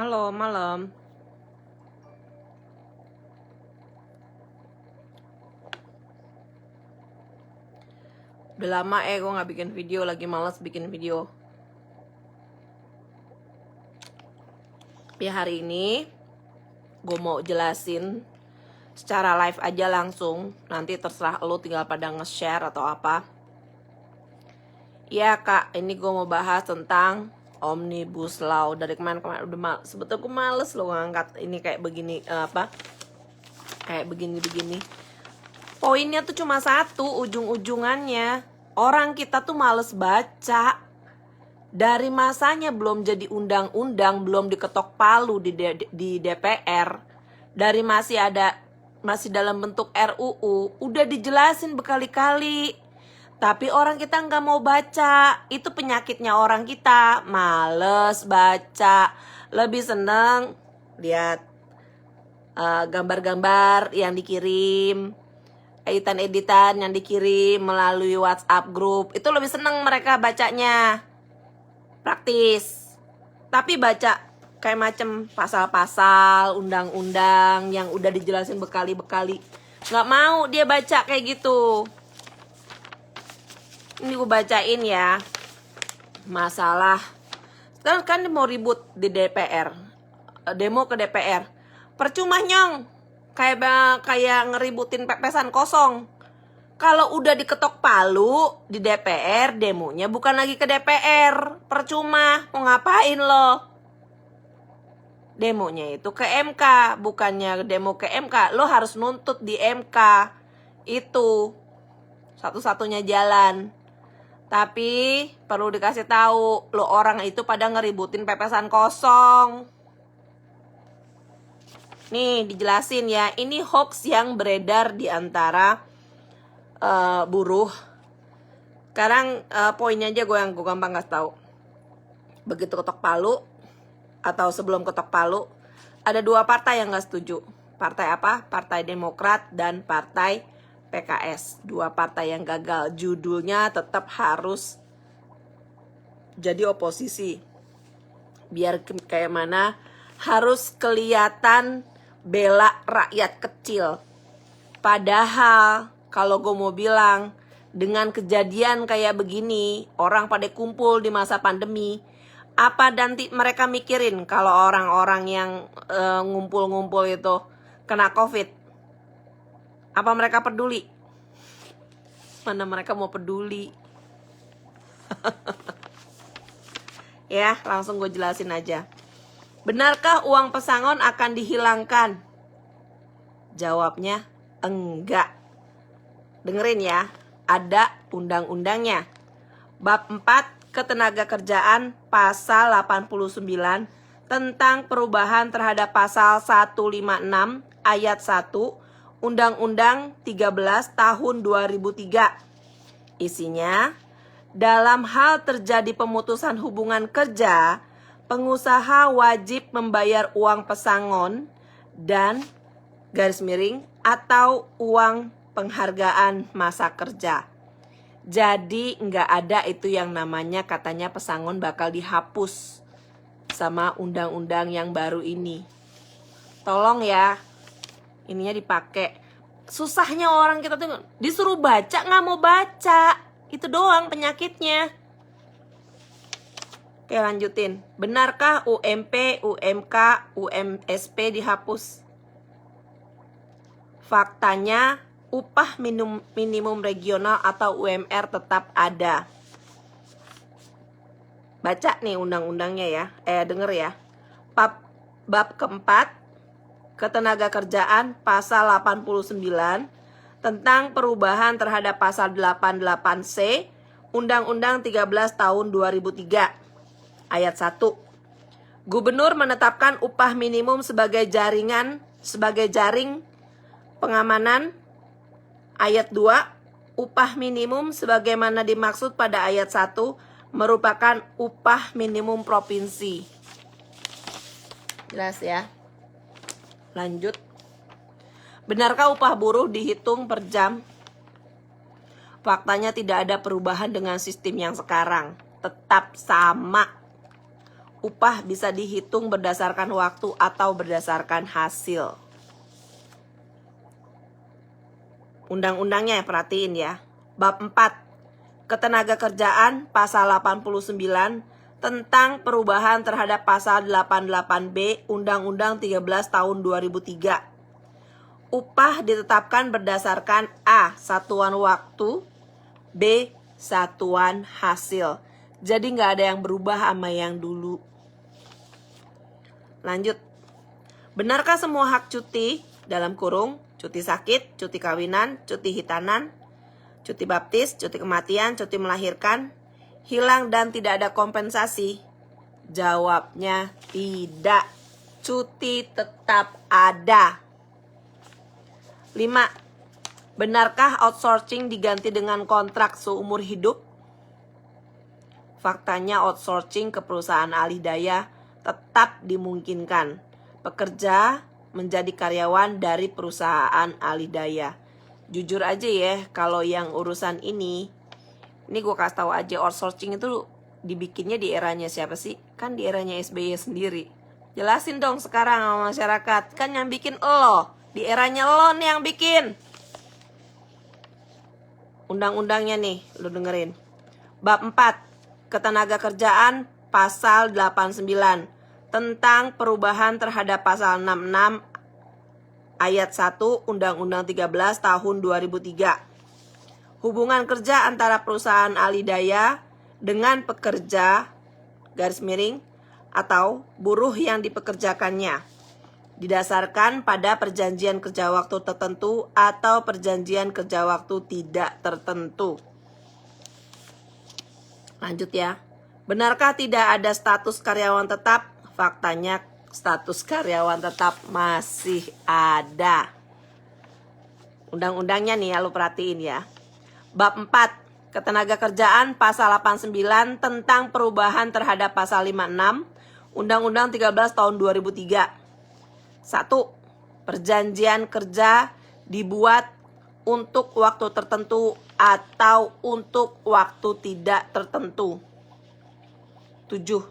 Halo, malam. Udah lama gue gak bikin video, lagi males bikin video. Tapi hari ini gue mau jelasin secara live aja langsung. Nanti terserah lo tinggal pada nge-share atau apa. Ya kak, ini gue mau bahas tentang Omnibus Law. Dari kemarin-kemarin udah sebetulnya gue males lo ngangkat ini kayak begini, kayak begini-begini. Poinnya tuh cuma satu, ujung-ujungannya orang kita tuh males baca. Dari masanya belum jadi undang-undang, belum diketok palu di DPR, dari masih dalam bentuk RUU, udah dijelasin berkali-kali. Tapi orang kita nggak mau baca. Itu penyakitnya orang kita, males baca. Lebih seneng lihat gambar-gambar yang dikirim, editan-editan yang dikirim melalui WhatsApp grup. Itu lebih seneng mereka bacanya, praktis. Tapi baca kayak macem pasal-pasal undang-undang yang udah dijelasin berkali-kali, nggak mau dia baca kayak gitu. Ini gue bacain ya. Masalah sekarang kan mau ribut di DPR, demo ke DPR. Percuma nyong, kayak ngeributin pepesan kosong. Kalau udah diketok palu di DPR, demonya bukan lagi ke DPR. Percuma, mau ngapain lo? Demonya itu ke MK, bukannya demo ke MK. Lo harus nuntut di MK. Itu satu-satunya jalan. Tapi perlu dikasih tahu, lo orang itu pada ngeributin pepesan kosong. Nih dijelasin ya, ini hoax yang beredar di antara buruh. Sekarang poinnya aja gue gampang kasih tahu. Begitu ketok palu atau sebelum ketok palu, ada dua partai yang gak setuju. Partai apa? Partai Demokrat dan Partai PKS. Dua partai yang gagal. Judulnya tetap harus jadi oposisi. Biar kayak mana, harus kelihatan bela rakyat kecil. Padahal kalau gue mau bilang, dengan kejadian kayak begini, orang pada kumpul di masa pandemi, apa nanti mereka mikirin kalau orang-orang yang ngumpul-ngumpul itu kena COVID? Apa mereka peduli? Mana mereka mau peduli? Ya, langsung gue jelasin aja. Benarkah uang pesangon akan dihilangkan? Jawabnya enggak. Dengerin ya, ada undang-undangnya. Bab 4 Ketenagakerjaan pasal 89 tentang perubahan terhadap pasal 156 ayat 1 Undang-Undang 13 tahun 2003. Isinya, dalam hal terjadi pemutusan hubungan kerja, pengusaha wajib membayar uang pesangon dan garis miring atau uang penghargaan masa kerja. Jadi nggak ada itu yang namanya katanya pesangon bakal dihapus sama undang-undang yang baru ini. Tolong ya, ininya dipakai. Susahnya orang kita tuh disuruh baca nggak mau baca. Itu doang penyakitnya. Oke, lanjutin. Benarkah UMP, UMK, UMSP dihapus? Faktanya upah minimum regional atau UMR tetap ada. Baca nih undang-undangnya ya. Denger ya. Bab keempat Ketenagakerjaan pasal 89 tentang perubahan terhadap pasal 88C Undang-Undang 13 tahun 2003 ayat 1. Gubernur menetapkan upah minimum sebagai jaring pengamanan. Ayat 2, upah minimum sebagaimana dimaksud pada ayat 1 merupakan upah minimum provinsi. Jelas ya? Lanjut. Benarkah upah buruh dihitung per jam? Faktanya tidak ada perubahan dengan sistem yang sekarang. Tetap sama. Upah bisa dihitung berdasarkan waktu atau berdasarkan hasil. Undang-undangnya ya, perhatiin ya. Bab 4. Ketenaga kerjaan pasal 89 tentang perubahan terhadap pasal 88B Undang-Undang 13 tahun 2003. Upah ditetapkan berdasarkan A. Satuan waktu, B. Satuan hasil. Jadi nggak ada yang berubah sama yang dulu. Lanjut. Benarkah semua hak cuti dalam kurung cuti sakit, cuti kawinan, cuti hitanan, cuti baptis, cuti kematian, cuti melahirkan hilang dan tidak ada kompensasi? Jawabnya tidak. Cuti tetap ada. 5. Benarkah outsourcing diganti dengan kontrak seumur hidup? Faktanya outsourcing ke perusahaan alih daya tetap dimungkinkan. Pekerja menjadi karyawan dari perusahaan alih daya. Jujur aja ya, kalau yang urusan ini gue kasih tahu aja, outsourcing itu dibikinnya di eranya siapa sih? Kan di eranya SBY sendiri. Jelasin dong sekarang sama masyarakat. Kan yang bikin lo, di eranya lo nih yang bikin. Undang-undangnya nih, lo dengerin. Bab 4. Ketenaga kerjaan pasal 89 tentang perubahan terhadap pasal 66 ayat 1 Undang-Undang 13 tahun 2003. Hubungan kerja antara perusahaan alih daya dengan pekerja garis miring atau buruh yang dipekerjakannya didasarkan pada perjanjian kerja waktu tertentu atau perjanjian kerja waktu tidak tertentu. Lanjut ya. Benarkah tidak ada status karyawan tetap? Faktanya status karyawan tetap masih ada. Undang-undangnya nih ya, lu perhatiin ya. Bab 4. Ketenaga kerjaan pasal 89 tentang perubahan terhadap pasal 56 Undang-Undang 13 tahun 2003. 1. Perjanjian kerja dibuat untuk waktu tertentu atau untuk waktu tidak tertentu. 7.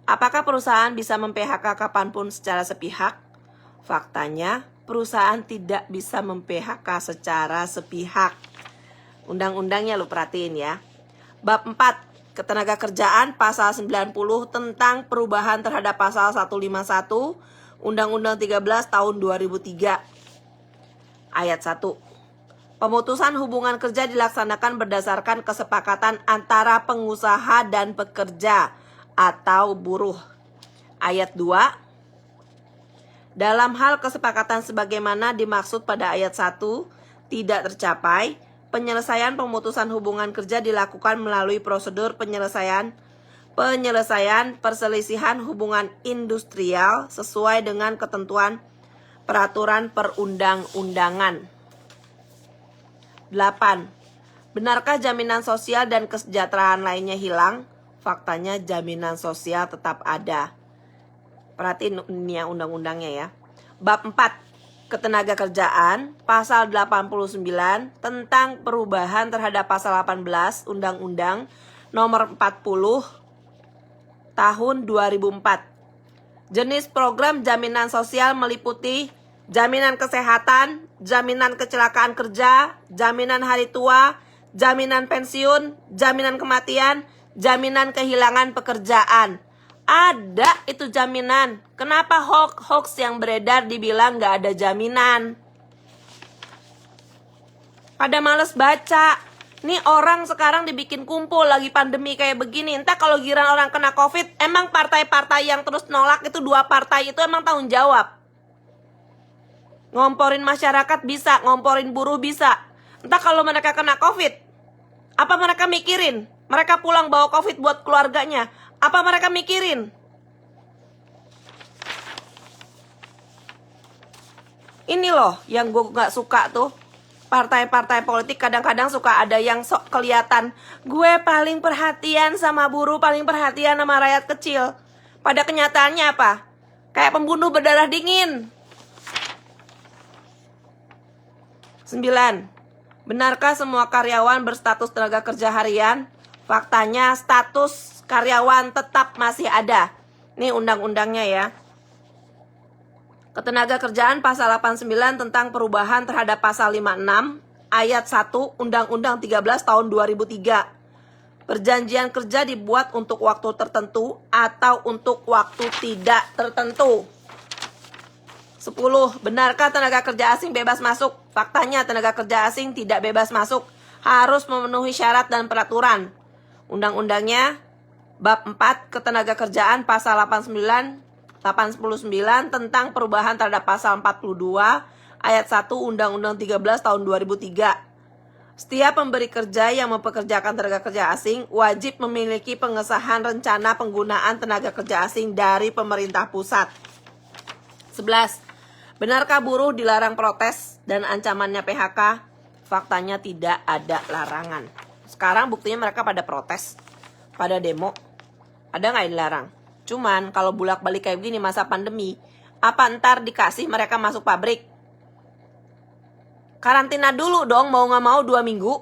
Apakah perusahaan bisa mem-PHK kapanpun secara sepihak? Faktanya, perusahaan tidak bisa mem-PHK secara sepihak. Undang-undangnya lu perhatiin ya. Bab 4. Ketenaga kerjaan pasal 90 tentang perubahan terhadap pasal 151 Undang-Undang 13 tahun 2003. Ayat 1. Pemutusan hubungan kerja dilaksanakan berdasarkan kesepakatan antara pengusaha dan pekerja atau buruh. Ayat 2. Dalam hal kesepakatan sebagaimana dimaksud pada ayat 1 tidak tercapai, penyelesaian pemutusan hubungan kerja dilakukan melalui prosedur penyelesaian perselisihan hubungan industrial sesuai dengan ketentuan peraturan perundang-undangan. 8. Benarkah jaminan sosial dan kesejahteraan lainnya hilang? Faktanya jaminan sosial tetap ada. Perhatiin ini ya undang-undangnya ya. Bab 4. Ketenaga kerjaan pasal 89 tentang perubahan terhadap pasal 18 Undang-Undang nomor 40 tahun 2004. Jenis program jaminan sosial meliputi jaminan kesehatan, jaminan kecelakaan kerja, jaminan hari tua, jaminan pensiun, jaminan kematian, jaminan kehilangan pekerjaan. Ada itu jaminan. Kenapa hoax yang beredar dibilang gak ada jaminan? Pada males baca. Nih orang sekarang dibikin kumpul lagi pandemi kayak begini. Entah kalau giran orang kena COVID, emang partai-partai yang terus nolak itu, 2 partai itu emang tanggung jawab. Ngomporin masyarakat bisa, ngomporin buruh bisa. Entah kalau mereka kena COVID, apa mereka mikirin? Mereka pulang bawa COVID buat keluarganya. Apa mereka mikirin? Ini loh yang gue gak suka tuh. Partai-partai politik kadang-kadang suka ada yang sok kelihatan. Gue paling perhatian sama buruh, paling perhatian sama rakyat kecil. Pada kenyataannya apa? Kayak pembunuh berdarah dingin. 9. Benarkah semua karyawan berstatus tenaga kerja harian? Faktanya status karyawan tetap masih ada. Ini undang-undangnya ya. Ketenagakerjaan pasal 89 tentang perubahan terhadap pasal 56 ayat 1 Undang-Undang 13 tahun 2003. Perjanjian kerja dibuat untuk waktu tertentu atau untuk waktu tidak tertentu. 10. Benarkah tenaga kerja asing bebas masuk? Faktanya tenaga kerja asing tidak bebas masuk, harus memenuhi syarat dan peraturan. Undang-undangnya bab 4 ketenagakerjaan pasal 89 tentang perubahan terhadap pasal 42 ayat 1 Undang-Undang 13 tahun 2003. Setiap pemberi kerja yang mempekerjakan tenaga kerja asing wajib memiliki pengesahan rencana penggunaan tenaga kerja asing dari pemerintah pusat. 11. Benarkah buruh dilarang protes dan ancamannya PHK? Faktanya tidak ada larangan. Sekarang buktinya mereka pada protes, pada demo. Ada nggak yang dilarang? Cuman kalau bolak-balik kayak begini masa pandemi, apa ntar dikasih mereka masuk pabrik? Karantina dulu dong, mau nggak mau 2 minggu.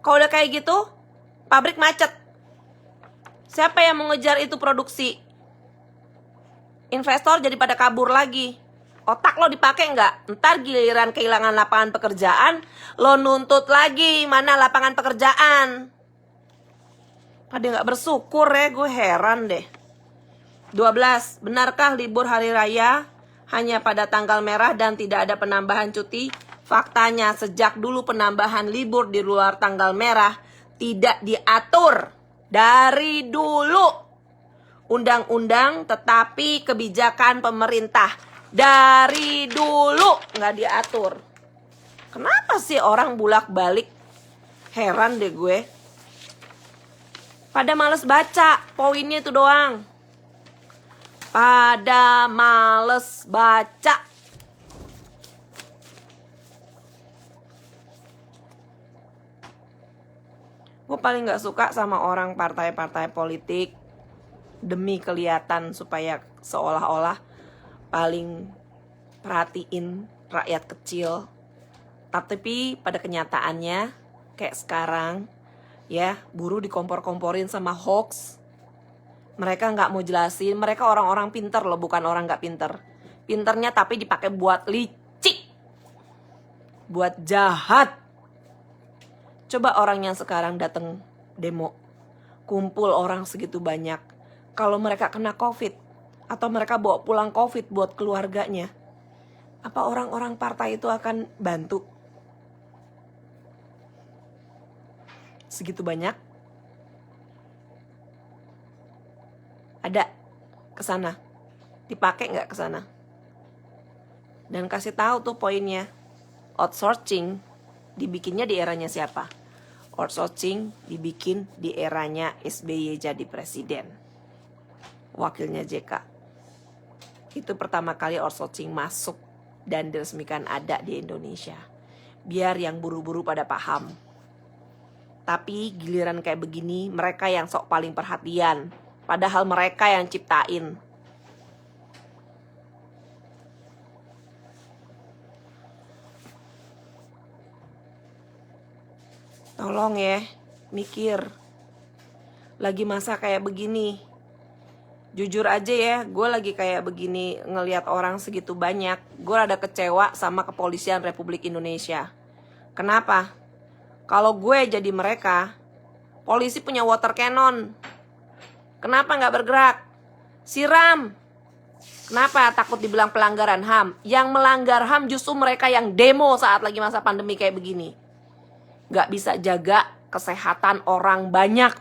Kalau udah kayak gitu, pabrik macet. Siapa yang mengejar itu produksi? Investor jadi pada kabur lagi. Otak lo dipakai nggak? Ntar giliran kehilangan lapangan pekerjaan, lo nuntut lagi mana lapangan pekerjaan. Pada nggak bersyukur ya, gue heran deh. 12. Benarkah libur hari raya hanya pada tanggal merah dan tidak ada penambahan cuti? Faktanya sejak dulu penambahan libur di luar tanggal merah tidak diatur dari dulu. Undang-undang tetapi kebijakan pemerintah dari dulu nggak diatur. Kenapa sih orang bolak-balik? Heran deh gue. Pada males baca, poinnya itu doang. Pada males baca. Gue paling gak suka sama orang partai-partai politik demi kelihatan supaya seolah-olah paling perhatiin rakyat kecil. Tapi pada kenyataannya kayak sekarang ya, buruh dikompor-komporin sama hoax. Mereka nggak mau jelasin. Mereka orang-orang pinter loh, bukan orang nggak pinter. Pinternya tapi dipakai buat licik, buat jahat. Coba orang yang sekarang datang demo, kumpul orang segitu banyak. Kalau mereka kena COVID atau mereka bawa pulang COVID buat keluarganya, apa orang-orang partai itu akan bantu? Segitu banyak? Ada kesana, dipakai nggak kesana? Dan kasih tahu tuh poinnya. Outsourcing dibikinnya di eranya siapa? Outsourcing dibikin di eranya SBY jadi presiden, wakilnya JK. Itu pertama kali outsourcing masuk dan diresmikan ada di Indonesia. Biar yang buru-buru pada paham. Tapi giliran kayak begini, mereka yang sok paling perhatian. Padahal mereka yang ciptain. Tolong ya, mikir. Lagi masa kayak begini. Jujur aja ya, gue lagi kayak begini ngelihat orang segitu banyak. Gue rada kecewa sama kepolisian Republik Indonesia. Kenapa? Kalau gue jadi mereka, polisi punya water cannon. Kenapa nggak bergerak? Siram. Kenapa takut dibilang pelanggaran HAM? Yang melanggar HAM justru mereka yang demo saat lagi masa pandemi kayak begini. Nggak bisa jaga kesehatan orang banyak.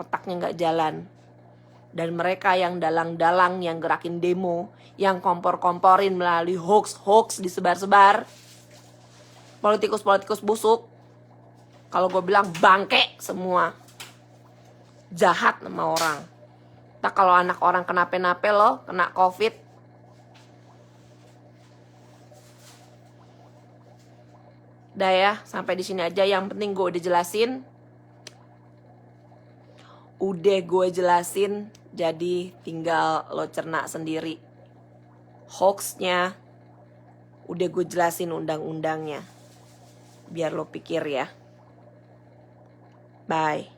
Otaknya nggak jalan. Dan mereka yang dalang-dalang, yang gerakin demo, yang kompor-komporin melalui hoax-hoax disebar-sebar. Politikus-politikus busuk. Kalau gue bilang bangke semua. Jahat sama orang. Tak kalau anak orang kenapa-napa loh, kena COVID. Udah ya, sampai di sini aja. Yang penting gue udah jelasin. Jadi tinggal lo cerna sendiri. Hoaxnya udah gue jelasin undang-undangnya. Biar lo pikir ya. Bye.